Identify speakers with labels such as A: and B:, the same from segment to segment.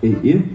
A: E?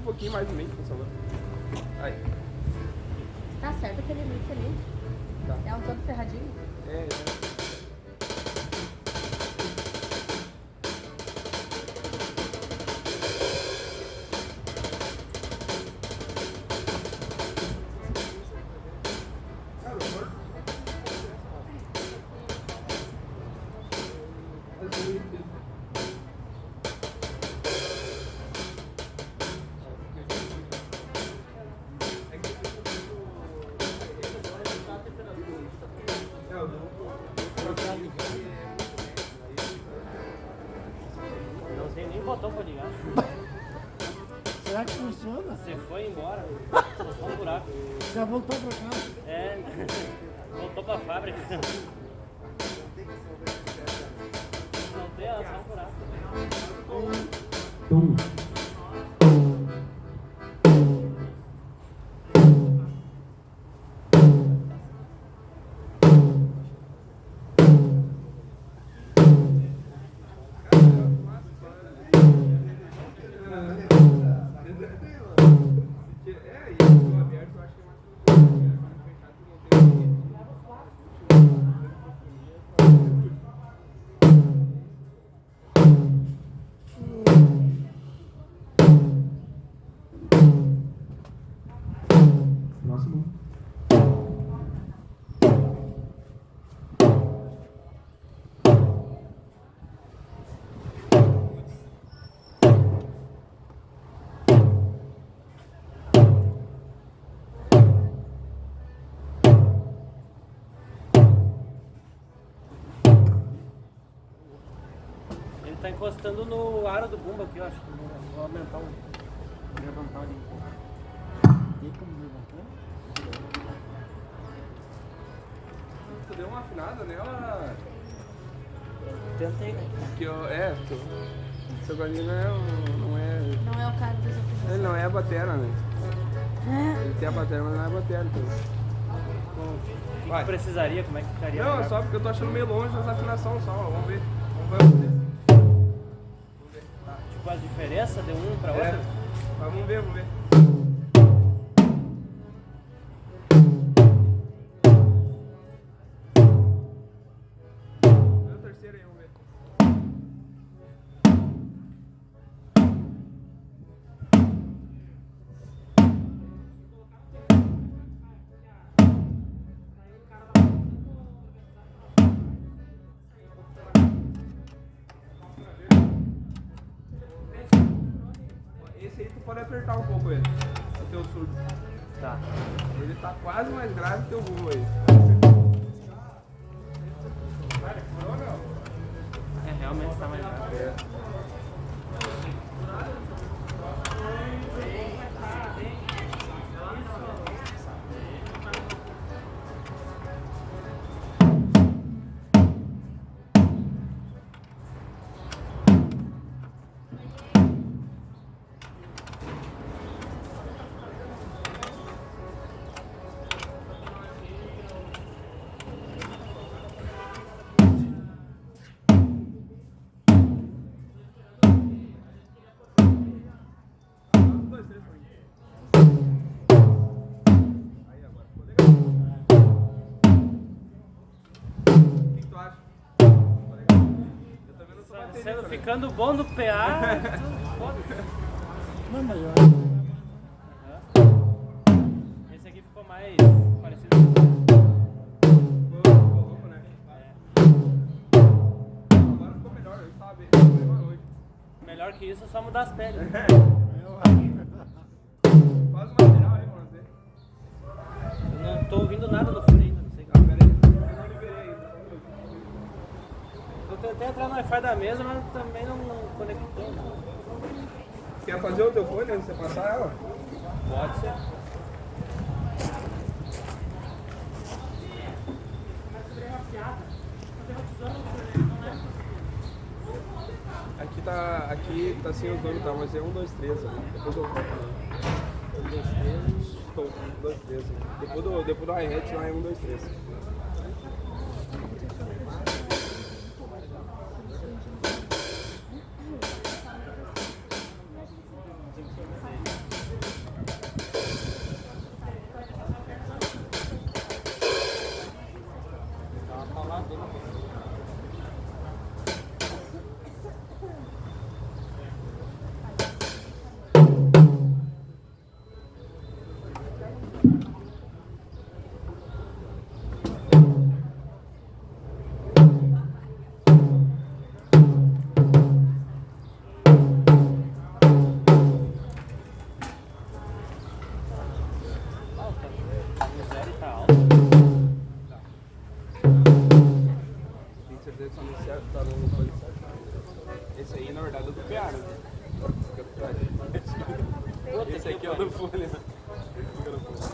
A: pouquinho mais no meio, por favor. Aí.
B: Tá certo aquele link ali.
A: Tá.
B: É um todo ferradinho.
A: É.
C: Não tem nem botão pra ligar.
D: Será que funciona?
C: Você foi embora, só um buraco.
D: Já voltou pra casa?
C: É, voltou pra fábrica. Não tem, só um buraco. Ele tá encostando no aro do bumbo aqui, eu acho. Vou aumentar levantar ali.
D: Tem como levantar?
A: Tu deu uma afinada nela?
C: Tentei, né?
A: Que eu. Seu Guarani não é.
B: Não é o cara das outras.
A: Ele não é a batera, né? Ele tem a batera, mas não é a batera, então.
C: O que
A: Vai.
C: precisaria? Como é que ficaria?
A: Não, é
C: melhor?
A: só porque eu tô achando meio longe as afinações só. Vamos ver.
C: Tipo, as diferenças de um pra outro?
A: Vamos ver, vamos ver. Vê o terceiro aí, vamos ver. Esse aí tu pode apertar um pouco ele, o teu surdo.
C: Tá.
A: Ele tá quase mais grave que o teu bumbo aí.
C: É, realmente tá mais grave.
A: É. Aí agora ficou legal. O que tu acha? Ficou legal? Eu também não tô batendo.
C: Sendo
A: também.
C: ficando bom do PA.
D: Não, melhor.
C: Esse aqui ficou mais parecido.
A: Ficou louco, né? Agora ficou melhor, eu estava bem hoje.
C: Melhor que isso é só mudar as peles.
D: Eu acho.
A: Faz uma lateral aí pra você.
C: Eu não tô ouvindo nada do fone ainda, não sei.
A: Ah, pera aí. Eu não liberei ainda.
C: Eu tentei entrar no Wi-Fi da mesa, mas também não conectou.
A: Quer fazer o teu fone antes de você passar ela?
C: Pode ser.
A: Aqui tá sem os donos, tá? Mas é 1, 2, 3 ali. Depois eu coloco. 1, 2, 3. Estou 1, 2, 3. Depois do hi-hat lá é 1, 2, 3. cada do PA, né? Esse aqui é o do Folha. Esse aqui é o do Folha.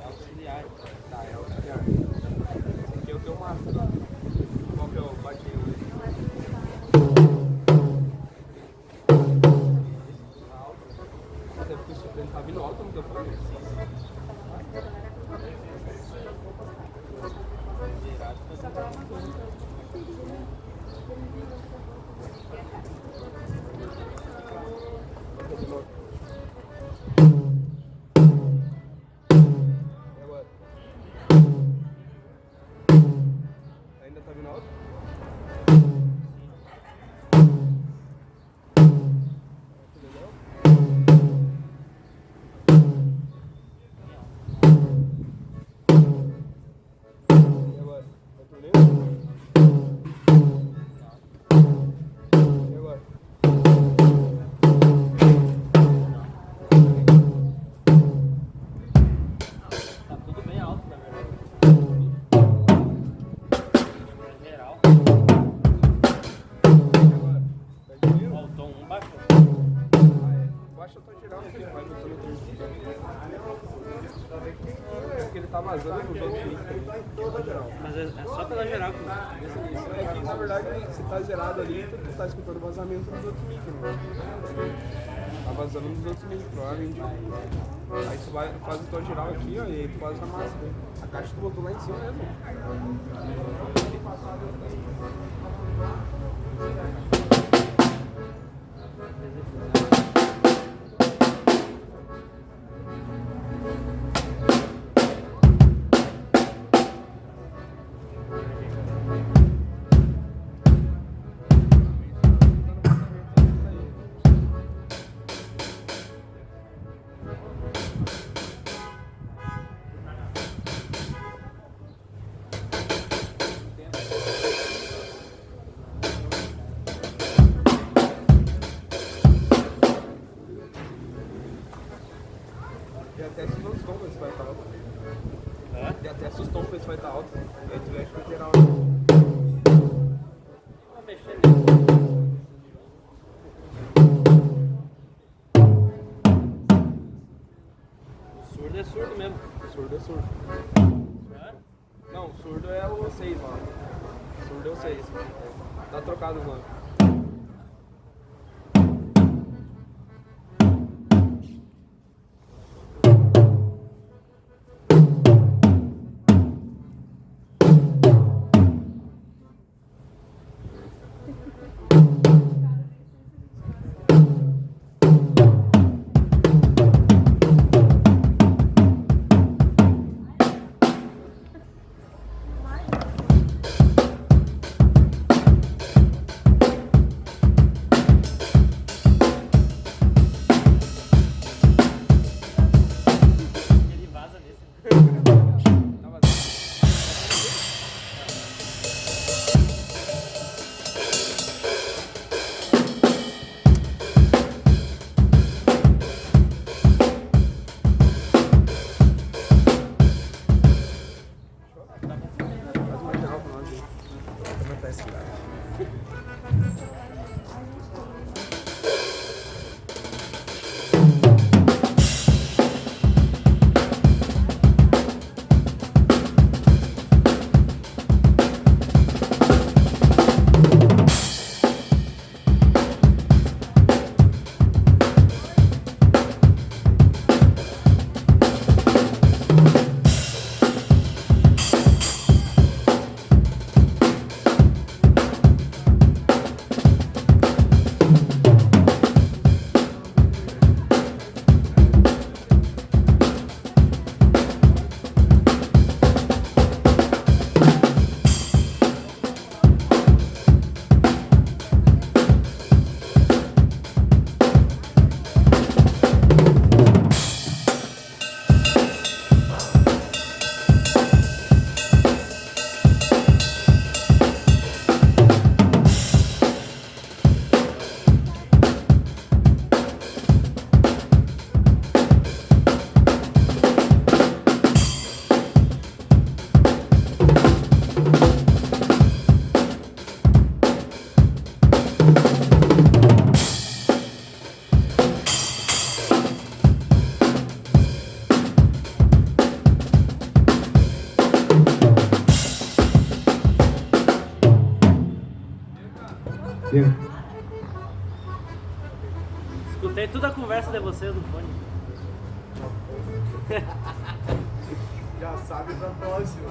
C: Auxiliar.
A: Tá, é auxiliar. Esse aqui é o teu master. Qual que é o batinho hoje? Mas é porque o suplente tá vindo alto no teu fone. E agora? Ainda tá vindo alto? E agora? Tá turbulento? E agora?
C: Tá tudo bem alto, na verdade. Em geral.
A: E agora? Tá diminuindo?
C: Ó, o tom 1 baixou.
A: Ah, é. Baixa o tom geral aqui, vai no tom terceiro. É porque ele tá vazando nos outros vídeos também. Tom geral.
C: Mas é só pela geral que
A: Isso é que, na verdade, se tá zerado ali, tu tá escutando o vazamento dos outros mic, né? Tá vazando dos outros mic, provavelmente. Aí tu vai, faz o tom geral aqui, ó, e aí tu faz a máscara. A caixa tu botou lá em cima mesmo. E até se os tons esse vai estar alto.
C: Hã?
A: E até se os tons esse vai estar alto. E aí tu mexe com o geral.
C: Vou mexer nisso. Surdo é surdo mesmo.
A: Surdo é surdo.
C: Hã?
A: Não, surdo é o 6 lá. Surdo é o 6. Tá trocado o nome.
C: Ele vaza nesse.
A: Tá vazando. Faz uma geral pra nós aí. Como é que tá esse cara?
E: Chega.
C: Escutei toda a conversa de vocês no fone.
A: Já sabe pra próxima.